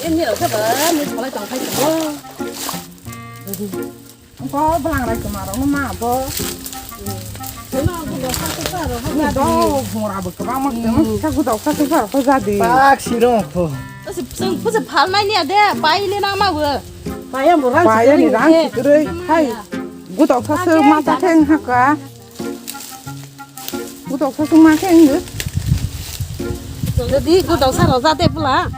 em nhiều thế mà mình có lại chẳng thấy gì không có bằng này mà nó mà bơ thế mà không có sao sao rồi nhà đó 뭐라 볼까 막 자꾸 더 사서 거 자디 딱 싫어 그 무슨 발만이야 돼 바이리나 마고 바이야 뭐라 과연이 랑 그래 하이 구독 사서 마다 생 할까 구독 사서 마다 생 đi cô đầu sao ra đây pula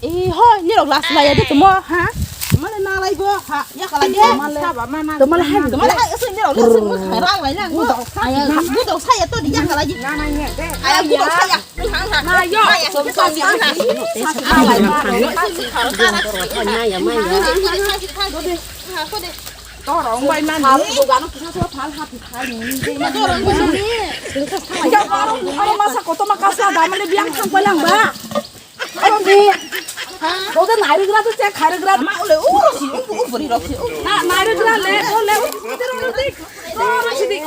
이 허, 니로 라스라야 돼, 뭐, 하? 말에 나라이고, 하, 약간 돼. 말에 해, 말에 해, 무슨 니로 라스 뭐 가랑 말이야, 뭐. 아야, 무도 사야 또 니 약간 하지. 아야, 무도 사야. 나요. 좀 좀 하. 아, 떠롱 발만 너가 나를 그라도 쟤 가를 그라 마 올래 오로시 우버리로시 나 나를 그라래 올래 우버리로시 오로시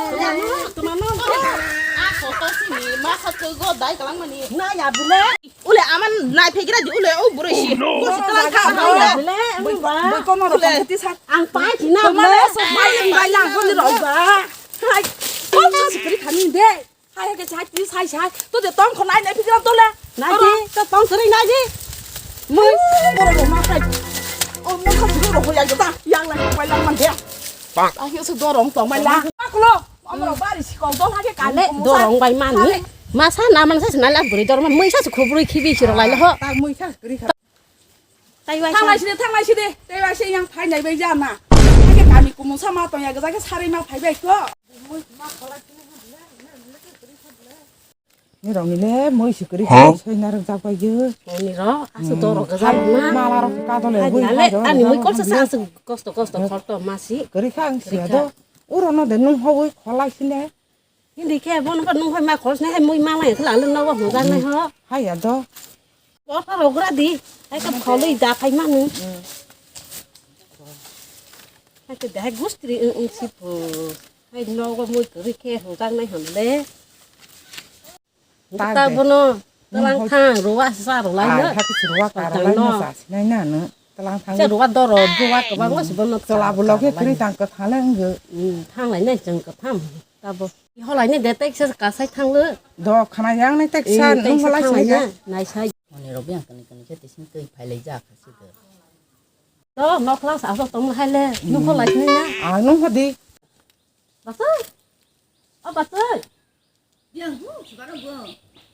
그만만 아 포토스니 마사 그거 나이 가랑만이 나야 불래 올래 아만 나이 페기라지 올래 우버리시 고시 그랑 가 올래 뭐 꺼놓으러 가티 사 앙빠이 지나 말래 마이 마이랑 걸리러 봐 하이 꼼짝이 그리 갔는데 하이게 자기 사이사이 또내 똥 나이 내 페기랑 또래 나지 또똥 그리 나지 mới bố đồ mà phải ôm nó không được đồ vậy ta yang này quay lăng bằng thế à hiểu sự đồ rồng tổng mày la bác lo ông đồ ba đi còn tốt hai cái cái lệ đồ rồng bay man nhỉ mà sao nào mình sẽ nói là bưởi đồ mà mới sao không bưởi khi bị chỉ lại là họ 딱 뭐이 차 그리 tay vai 탕마시대 대와시 양 파이 내 베지 않나 하게 감이 꾸무 삼아 동야 그 자기 살이 막 파이 베고 이러미네 뭐이시 그리 저희 나랑 잡고 이제 오늘어 아주 도로 그 사람만 말하러 가도래 아니 뭐 꼴서 사서 costo 걸도 맛이 그리 향시야도 우러너 내는 허위 콜라시네 근데 걔 보는 거 눈이 막 걸스네 해 뭐이 말아 그 알는 거 보자네 허 하야도 bỏ ra đi cái cặp khó lấy giá phải mang nữa hay cái để gút thì xịt hay nó có mùi cứ khe hồ răng này hẳn đấy ta bữa nó ta lang thang rồi á sao rồi lấy nữa 하기 들어와 가라 라이나 나이나는 딸랑 탕 sẽ rồi ăn đó rồi rồi cái bác nó sẽ bữa nó 저라 불러게 그리 땅끝 하는 그 thang lại này chẳng có tham ta bữa họ lại này để tách sẽ cả sai thang nữa 너 하나 양네 땡산 너 몰라 này này sai 오늘 로비앙 그러니까 저때 신께 발레자 가시더 đó nó khá xảo cho tống hai lê nó không lại nên nhá 아 너 어디 bà ơi bà ơi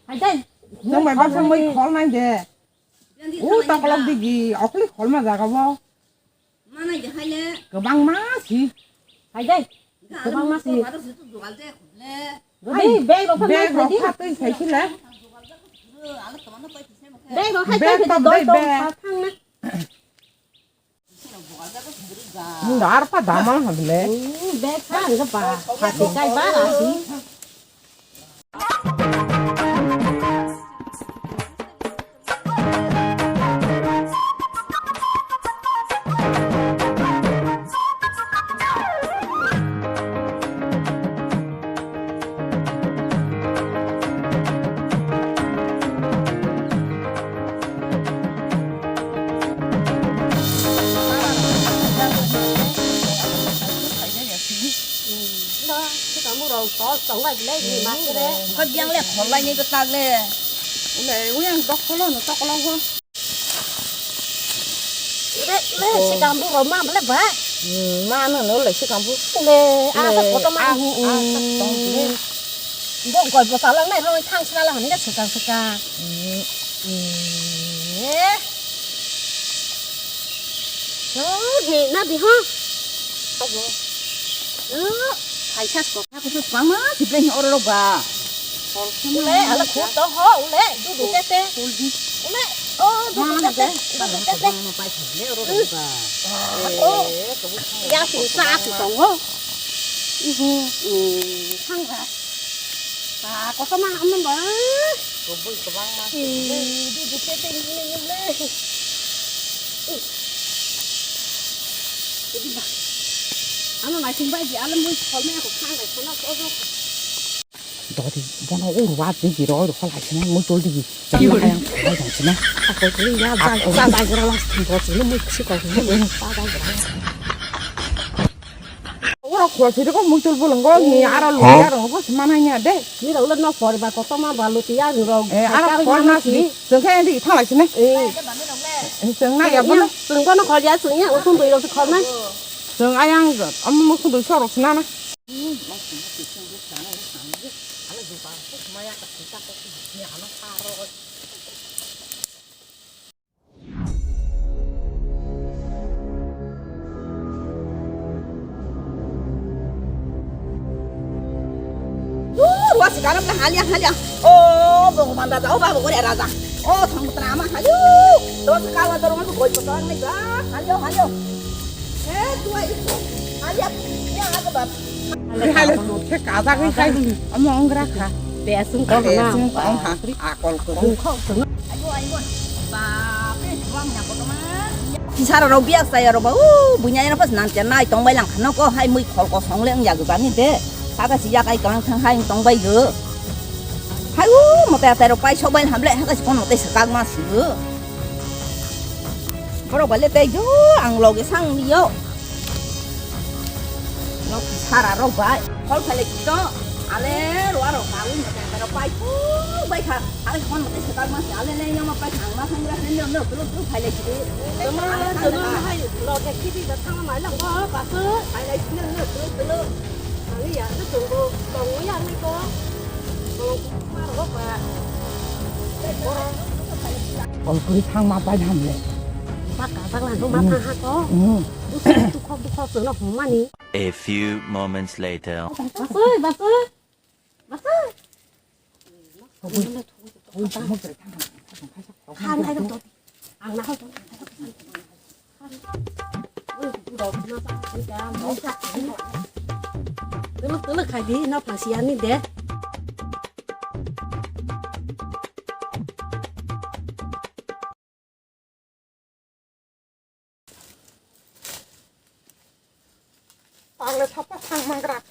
hay đây 너 말바 선물 걸만데 오 딱랑 되기 어플리 걸만 나가봐 그방 마시 hay đây cái băng mắt gì đi bé nó 배 파트 세실래 bé nó hai tay thì đôi đôi thăng đấy 너 알아봐 나만 하길래 bé phá cái bà phá thì cây bá là gì rồi có sống lại lấy gì mà cái đấy 그 양래 콜라니 그 딱래 원래 그냥 너 콜라는 딱 콜라고 lấy sẽ cầm bút rồi mà lấy vả mà nó lại sẽ cầm bút lấy à sao có tao mà bố gọi bố sao lần này rồi thang ra là hắn đã sửa cả đó thì nó thì ha đó phải chắc có 그 빵마 집에 오르러 봐 ule ala khu to ho ule du du tete ule du du tete du tete nó phải thử lẽ rồi bà ya sin sa su tong ho thang ra ta có sama âm ba có bụi có văng mà du du tete ni ni le Ano này không phải gì ăn mới khó mẹ của khang này nó có đâu. 너 어디 뭐나 오늘 와 되기 로 홀라시네 뭐 돌리기 정말 하양 당신네 À có cái gì ra ra đại cái là có chỉ nó mới chỉ có cái mới ra đại cái. 오라 고라 저리가 뭐 돌보는 거니 알아 루야로 무슨 하냐 돼 Như đầu lên nó phổi bà có tao mà bà lụt ya rồi. 에 알아 고라나지 정해야지 탕라시네 정나야 뭐나 Đừng có nó khó giá sự nhá, không bị đâu thì khó đấy. 정아양 그 엄마 목소리 서로 지나나 와 시간은 하랴 보고 만다 오바 보고 내라 자 상부터 나마 하유 너 가와 들어오면 거기 또 하니까 하려 에 좋아 있어 하랴 그냥 하고 봐 할래 제 가자가 잘 엄마 엉그라 가 Bé xuống có 그래 mà. 지금 엉하 아 꼴꼴 Không khó xuống. bà cái vang nhà của nó thì sao đâu biết sao đâu bữa nay nó phát nặng chân này tông bay lằng nó có 20 khẩu có sống lên nhà của bạn như thế sao ta chỉ ra cái con thằng hai tông bay nữa hay một tay đâu bay sau bay làm lại cái con một tay sạc mà sửa bắt đầu bay lên tay vô ăn lò cái sang đi vô nó sao đâu bay khỏi phải lấy đó ale rồi rồi bảo mình cái đâu bay bay khá ale con một tay sạc mà sửa ale lên nhưng mà bay thẳng mà không ra nên nó cứ phải lấy cái Tụi nó hay lò cái kia đi thằng máy lòng có bà cứ phải lấy nên nó từ từ. Cái gì nó tưởng cô còn cái ăn đi cô. Mà nó bà. 얼굴이 탕마 빨리 하네 Bác cả bác làm không bác ha có. 응 Tôi không sướng nó không mà ní. A few moments later. Bác ơi. Than hay đâu rồi. Ăn nào rồi. Từ lúc khai đi nó phải xí ăn đi đấy. 빨래 찹밥 탕만 그라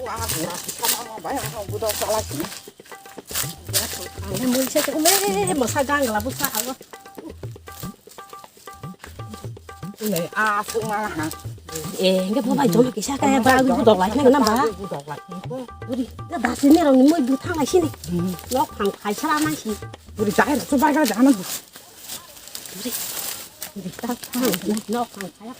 와 탕만 봐야 하고 묻어 살았지 Em muốn chơi cũng mấy một sai gang là bút sao quá. 네, 아, 정말 하. Cái bố bài chỗ cái sao cái ba bút đọc lại cái năm ba. 우리 나 지내랑 뭐 누탕 하시네. 너 강khai 사람 하시. 우리 자이라 좀 빨리 가자 하는 거. 우리 딱 너 강khai.